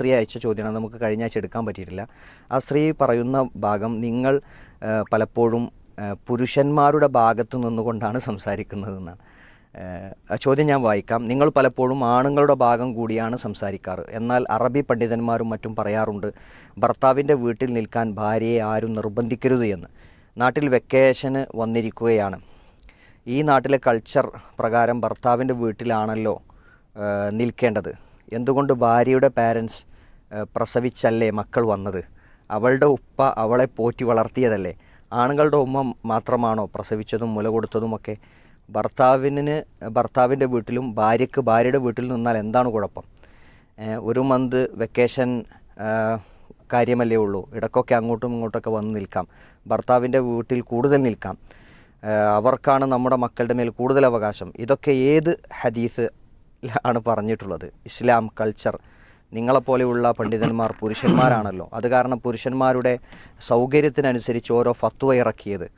സ്ത്രീ അയച്ച ചോദ്യമാണ്, നമുക്ക് കഴിഞ്ഞ ആഴ്ച എടുക്കാൻ പറ്റിയിട്ടില്ല. ആ സ്ത്രീ പറയുന്ന ഭാഗം, നിങ്ങൾ പലപ്പോഴും പുരുഷന്മാരുടെ ഭാഗത്തു നിന്നുകൊണ്ടാണ് സംസാരിക്കുന്നതെന്നാണ്. ആ ചോദ്യം ഞാൻ വായിക്കാം. നിങ്ങൾ പലപ്പോഴും ആണുങ്ങളുടെ ഭാഗം കൂടിയാണ് സംസാരിക്കാറ്. എന്നാൽ അറബി പണ്ഡിതന്മാരും മറ്റും പറയാറുണ്ട്, ഭർത്താവിൻ്റെ വീട്ടിൽ നിൽക്കാൻ ഭാര്യയെ ആരും നിർബന്ധിക്കരുത് എന്ന്. നാട്ടിൽ വെക്കേഷന് വന്നിരിക്കുകയാണ്. ഈ നാട്ടിലെ കൾച്ചർ പ്രകാരം ഭർത്താവിൻ്റെ വീട്ടിലാണല്ലോ നിൽക്കേണ്ടത്. എന്തുകൊണ്ട് ഭാര്യയുടെ പാരൻസ് പ്രസവിച്ചല്ലേ മക്കൾ വന്നത്? അവളുടെ ഉപ്പ അവളെ പോറ്റി വളർത്തിയതല്ലേ? ആണുങ്ങളുടെ ഉമ്മ മാത്രമാണോ പ്രസവിച്ചതും മുല കൊടുത്തതുമൊക്കെ? ഭർത്താവിൻ്റെ വീട്ടിലും ഭാര്യയ്ക്ക് ഭാര്യയുടെ വീട്ടിൽ നിന്നാൽ എന്താണ് കുഴപ്പം? ഒരു മന്ത് വെക്കേഷൻ കാര്യമല്ലേ ഉള്ളൂ. ഇടയ്ക്കൊക്കെ അങ്ങോട്ടും ഇങ്ങോട്ടൊക്കെ വന്ന് നിൽക്കാം. ഭർത്താവിൻ്റെ വീട്ടിൽ കൂടുതൽ നിൽക്കാം. അവർക്കാണ് നമ്മുടെ മക്കളുടെ മേൽ കൂടുതൽ അവകാശം. ഇതൊക്കെ ഏത് ഹദീസ് ആണ് പറഞ്ഞിട്ടുള്ളത്? ഇസ്ലാം കൾച്ചർ. നിങ്ങളെപ്പോലെയുള്ള പണ്ഡിതന്മാർ പുരുഷന്മാരാണല്ലോ. അത് കാരണം പുരുഷന്മാരുടെ സൗകര്യത്തിനനുസരിച്ച് ഓരോ ഫത്വ ഇറക്കിയത്.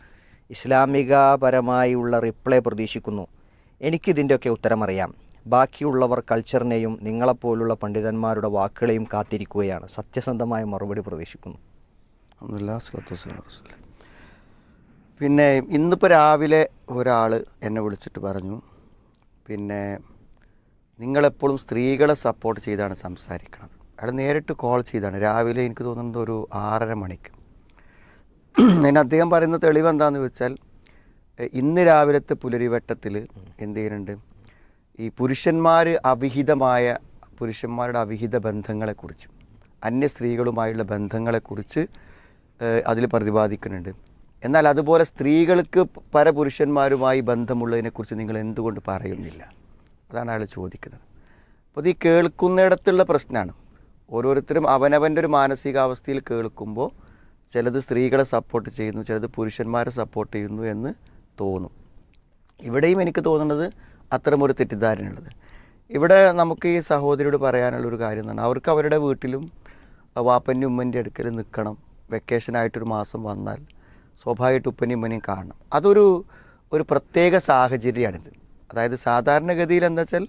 ഇസ്ലാമികപരമായുള്ള റിപ്ലൈ പ്രതീക്ഷിക്കുന്നു. എനിക്കിതിൻ്റെയൊക്കെ ഉത്തരമറിയാം. ബാക്കിയുള്ളവർ കൾച്ചറിനെയും നിങ്ങളെപ്പോലുള്ള പണ്ഡിതന്മാരുടെ വാക്കുകളെയും കാത്തിരിക്കുകയാണ്. സത്യസന്ധമായ മറുപടി പ്രതീക്ഷിക്കുന്നു. പിന്നെ ഇന്നിപ്പോൾ രാവിലെ ഒരാൾ എന്നെ വിളിച്ചിട്ട് പറഞ്ഞു, പിന്നെ നിങ്ങളെപ്പോഴും സ്ത്രീകളെ സപ്പോർട്ട് ചെയ്താണ് സംസാരിക്കുന്നത്. അയാൾ നേരിട്ട് കോൾ ചെയ്താണ്. രാവിലെ എനിക്ക് തോന്നുന്നത് ഒരു 6:30 മണിക്ക്. അതിന് അദ്ദേഹം പറയുന്ന തെളിവ് എന്താണെന്ന് വെച്ചാൽ, ഇന്ന് രാവിലത്തെ പുലരിവട്ടത്തിൽ എന്ത് ചെയ്യുന്നുണ്ട്, ഈ പുരുഷന്മാരുടെ അവിഹിത ബന്ധങ്ങളെക്കുറിച്ച്, അന്യ സ്ത്രീകളുമായുള്ള ബന്ധങ്ങളെക്കുറിച്ച് അതിൽ പ്രതിപാദിക്കുന്നുണ്ട്. എന്നാൽ അതുപോലെ സ്ത്രീകൾക്ക് പരപുരുഷന്മാരുമായി ബന്ധമുള്ളതിനെക്കുറിച്ച് നിങ്ങൾ എന്തുകൊണ്ട് പറയുന്നില്ല? അതാണ് അയാൾ ചോദിക്കുന്നത്. അപ്പോൾ ഈ കേൾക്കുന്നിടത്തുള്ള പ്രശ്നമാണ്. ഓരോരുത്തരും അവനവൻ്റെ ഒരു മാനസികാവസ്ഥയിൽ കേൾക്കുമ്പോൾ ചിലത് സ്ത്രീകളെ സപ്പോർട്ട് ചെയ്യുന്നു, ചിലത് പുരുഷന്മാരെ സപ്പോർട്ട് ചെയ്യുന്നു എന്ന് തോന്നും. ഇവിടെയും എനിക്ക് തോന്നുന്നത് അത്തരമൊരു തെറ്റിദ്ധാരണയുള്ളത്. ഇവിടെ നമുക്ക് ഈ സഹോദരിയോട് പറയാനുള്ളൊരു കാര്യം എന്ന് പറഞ്ഞാൽ, അവർക്ക് അവരുടെ വീട്ടിലും വാപ്പൻ്റെ ഉമ്മൻ്റെ അടുക്കൽ നിൽക്കണം. വെക്കേഷനായിട്ടൊരു മാസം വന്നാൽ സ്വാഭാവികമായിട്ട് ഉപ്പനെയും ഉമ്മനെയും കാണണം. അതൊരു പ്രത്യേക സാഹചര്യമാണിത്. അതായത് സാധാരണഗതിയിൽ എന്താ വെച്ചാൽ,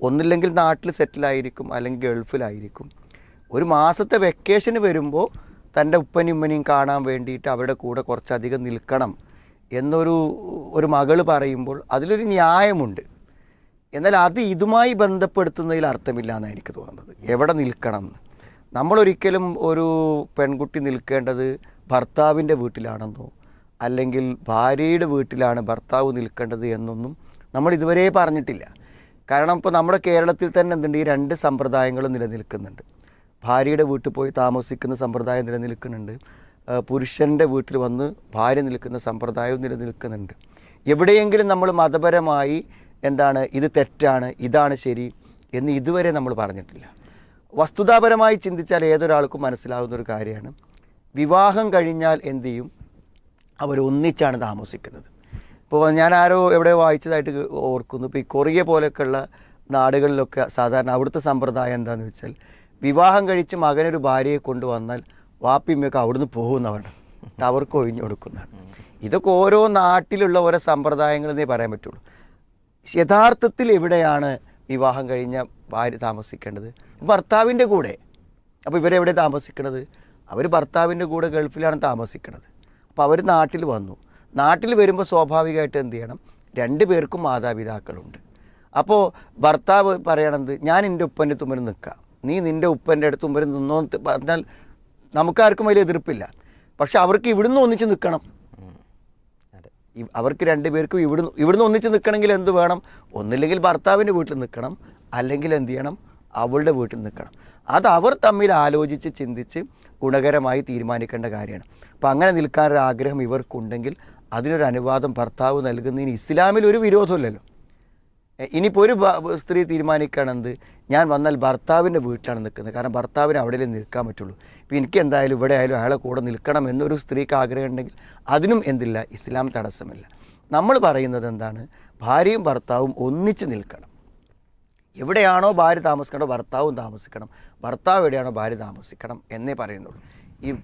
ഒന്നില്ലെങ്കിൽ നാട്ടിൽ സെറ്റിലായിരിക്കും, അല്ലെങ്കിൽ ഗൾഫിലായിരിക്കും. ഒരു മാസത്തെ വെക്കേഷന് വരുമ്പോൾ തൻ്റെ ഉപ്പനെയും ഉമ്മനെയും കാണാൻ വേണ്ടിയിട്ട് അവരുടെ കൂടെ കുറച്ചധികം നിൽക്കണം എന്നൊരു മകൾ പറയുമ്പോൾ അതിലൊരു ന്യായമുണ്ട്. എന്നാൽ അത് ഇതുമായി ബന്ധപ്പെടുത്തുന്നതിൽ അർത്ഥമില്ല എന്നാണ് എനിക്ക് തോന്നുന്നത്. എവിടെ നിൽക്കണം? നമ്മളൊരിക്കലും ഒരു പെൺകുട്ടി നിൽക്കേണ്ടത് ഭർത്താവിൻ്റെ വീട്ടിലാണെന്നോ അല്ലെങ്കിൽ ഭാര്യയുടെ വീട്ടിലാണ് ഭർത്താവ് നിൽക്കേണ്ടത് എന്നൊന്നും നമ്മൾ ഇതുവരെ പറഞ്ഞിട്ടില്ല. കാരണം ഇപ്പോൾ നമ്മുടെ കേരളത്തിൽ തന്നെ എന്തുണ്ട്, ഈ 2 സമ്പ്രദായങ്ങളും നിലനിൽക്കുന്നുണ്ട്. ഭാര്യയുടെ വീട്ടിൽ പോയി താമസിക്കുന്ന സമ്പ്രദായം നിലനിൽക്കുന്നുണ്ട്, പുരുഷൻ്റെ വീട്ടിൽ വന്ന് ഭാര്യ നിൽക്കുന്ന സമ്പ്രദായവും നിലനിൽക്കുന്നുണ്ട്. എവിടെയെങ്കിലും നമ്മൾ മതപരമായി ഇത് തെറ്റാണ്, ഇതാണ് ശരി എന്ന് ഇതുവരെ നമ്മൾ പറഞ്ഞിട്ടില്ല. വസ്തുതാപരമായി ചിന്തിച്ചാൽ ഏതൊരാൾക്കും മനസ്സിലാവുന്ന ഒരു കാര്യമാണ്, വിവാഹം കഴിഞ്ഞാൽ എന്തു ചെയ്യും, അവരൊന്നിച്ചാണ് താമസിക്കുന്നത്. ഇപ്പോൾ ഞാൻ എവിടെയോ വായിച്ചതായിട്ട് ഓർക്കുന്നു. ഇപ്പോൾ ഈ കൊറിയ പോലെയൊക്കെയുള്ള നാടുകളിലൊക്കെ സാധാരണ അവിടുത്തെ സമ്പ്രദായം എന്താണെന്ന് വെച്ചാൽ, വിവാഹം കഴിച്ച് മകനൊരു ഭാര്യയെ കൊണ്ടുവന്നാൽ വാപ്പിമ്മയൊക്കെ അവിടുന്ന് പോകുന്നവരാണ്, അവർക്ക് ഒഴിഞ്ഞു കൊടുക്കുന്നതാണ്. ഇതൊക്കെ ഓരോ നാട്ടിലുള്ള ഓരോ സമ്പ്രദായങ്ങളെന്നേ പറയാൻ പറ്റുള്ളൂ. യഥാർത്ഥത്തിൽ എവിടെയാണ് വിവാഹം കഴിഞ്ഞ ഭാര്യ താമസിക്കേണ്ടത്? ഭർത്താവിൻ്റെ കൂടെ. അപ്പോൾ ഇവരെവിടെ താമസിക്കണത്? അവർ ഭർത്താവിൻ്റെ കൂടെ ഗൾഫിലാണ് താമസിക്കുന്നത്. അപ്പോൾ അവർ നാട്ടിൽ വന്നു. നാട്ടിൽ വരുമ്പോൾ സ്വാഭാവികമായിട്ട് എന്ത് ചെയ്യണം, 2 പേർക്കും മാതാപിതാക്കളുണ്ട്. അപ്പോൾ ഭർത്താവ് പറയണത്, ഞാൻ എൻ്റെ ഉപ്പൻ്റെ തുമ്പന് നിൽക്കാം, നീ നിൻ്റെ ഉപ്പൻ്റെ അടുത്ത് തുമ്പന് നിന്നോ പറഞ്ഞാൽ നമുക്കാർക്കും വലിയ എതിർപ്പില്ല. പക്ഷെ അവർക്ക് ഇവിടുന്ന് ഒന്നിച്ച് നിൽക്കണം. അവർക്ക് 2 പേർക്കും ഇവിടുന്ന് ഒന്നിച്ച് നിൽക്കണമെങ്കിൽ എന്ത് വേണം? ഒന്നില്ലെങ്കിൽ ഭർത്താവിൻ്റെ വീട്ടിൽ നിൽക്കണം, അല്ലെങ്കിൽ എന്ത് ചെയ്യണം, അവളുടെ വീട്ടിൽ നിൽക്കണം. അത് അവർ തമ്മിൽ ആലോചിച്ച് ചിന്തിച്ച് ഗുണകരമായി തീരുമാനിക്കേണ്ട കാര്യമാണ്. അപ്പോൾ അങ്ങനെ നിൽക്കാനൊരു ആഗ്രഹം ഇവർക്കുണ്ടെങ്കിൽ അതിനൊരു അനുവാദം ഭർത്താവ് നൽകുന്നതിന് ഇസ്ലാമിൽ ഒരു വിരോധമില്ലല്ലോ. ഇനിയിപ്പോൾ ഒരു സ്ത്രീ തീരുമാനിക്കുകയാണെന്ത്, ഞാൻ വന്നാൽ ഭർത്താവിൻ്റെ വീട്ടിലാണ് നിൽക്കുന്നത്, കാരണം ഭർത്താവിന് അവിടെ നിൽക്കാൻ പറ്റുള്ളൂ, ഇപ്പോൾ എനിക്ക് എന്തായാലും ഇവിടെ ആയാലും അയാളെ കൂടെ നിൽക്കണം എന്നൊരു സ്ത്രീക്ക് ആഗ്രഹം ഉണ്ടെങ്കിൽ അതിനും എന്തില്ല, ഇസ്ലാം തടസ്സമില്ല. നമ്മൾ പറയുന്നത് എന്താണ്, ഭാര്യയും ഭർത്താവും ഒന്നിച്ച് നിൽക്കണം. എവിടെയാണോ ഭാര്യ താമസിക്കണോ ഭർത്താവും താമസിക്കണം, ഭർത്താവ് എവിടെയാണോ ഭാര്യ താമസിക്കണം എന്നേ പറയുന്നുള്ളൂ.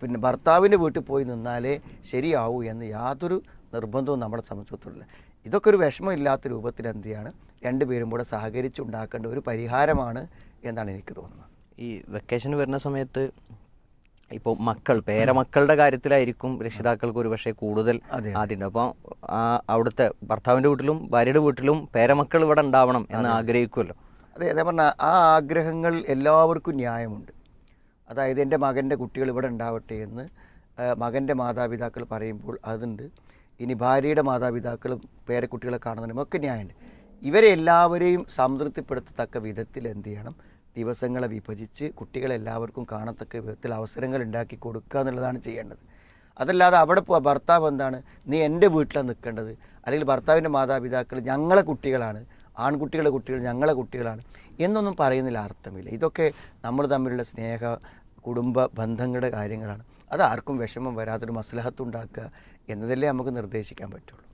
പിന്നെ ഭർത്താവിൻ്റെ വീട്ടിൽ പോയി നിന്നാലേ ശരിയാവൂ എന്ന് യാതൊരു നിർബന്ധവും നമ്മളെ സംബന്ധിച്ചിടത്തോളം. ഇതൊക്കെ ഒരു വിഷമമില്ലാത്ത രൂപത്തിൽ എന്ത് ചെയ്യാണ്, 2 പേരും കൂടെ സഹകരിച്ചുണ്ടാക്കേണ്ട ഒരു പരിഹാരമാണ് എന്നാണ് എനിക്ക് തോന്നുന്നത്. ഈ വെക്കേഷൻ വരുന്ന സമയത്ത് ഇപ്പോൾ പേരമക്കളുടെ കാര്യത്തിലായിരിക്കും രക്ഷിതാക്കൾക്ക് ഒരു പക്ഷേ കൂടുതൽ ആദ്യം. അപ്പോൾ അവിടുത്തെ ഭർത്താവിൻ്റെ വീട്ടിലും ഭാര്യയുടെ വീട്ടിലും പേരമക്കൾ ഇവിടെ ഉണ്ടാവണം എന്ന് ആഗ്രഹിക്കുമല്ലോ. അതെ, അതേ പറഞ്ഞാൽ ആ ആഗ്രഹങ്ങൾ എല്ലാവർക്കും ന്യായമുണ്ട്. അതായത് എൻ്റെ മകൻ്റെ കുട്ടികൾ ഇവിടെ ഉണ്ടാവട്ടെ എന്ന് മകൻ്റെ മാതാപിതാക്കൾ പറയുമ്പോൾ അതുണ്ട്. ഇനി ഭാര്യയുടെ മാതാപിതാക്കളും പേരക്കുട്ടികളെ കാണുന്നതിനും ഒക്കെ ന്യായമുണ്ട്. ഇവരെ എല്ലാവരെയും സംതൃപ്തിപ്പെടുത്തത്തക്ക വിധത്തിൽ എന്ത് ചെയ്യണം, ദിവസങ്ങളെ വിഭജിച്ച് കുട്ടികളെല്ലാവർക്കും കാണത്തക്ക വിധത്തിൽ അവസരങ്ങൾ ഉണ്ടാക്കി കൊടുക്കുക എന്നുള്ളതാണ് ചെയ്യേണ്ടത്. അതല്ലാതെ അവിടെ ഭർത്താവ് എന്താണ്, നീ എൻ്റെ വീട്ടിലാണ് നിൽക്കേണ്ടത്, അല്ലെങ്കിൽ ഭർത്താവിൻ്റെ മാതാപിതാക്കൾ ഞങ്ങളെ കുട്ടികളാണ്, ആൺകുട്ടികളുടെ കുട്ടികൾ ഞങ്ങളെ കുട്ടികളാണ് എന്നൊന്നും പറയുന്നതിൽ അർത്ഥമില്ല. ഇതൊക്കെ നമ്മൾ തമ്മിലുള്ള സ്നേഹ കുടുംബ ബന്ധങ്ങളുടെ കാര്യങ്ങളാണ്. അത് ആർക്കും വിഷമം വരാത്തൊരു മസ്ലഹത്തുണ്ടാക്കുക എന്നതല്ലേ നമുക്ക് നിർദ്ദേശിക്കാൻ പറ്റുള്ളൂ.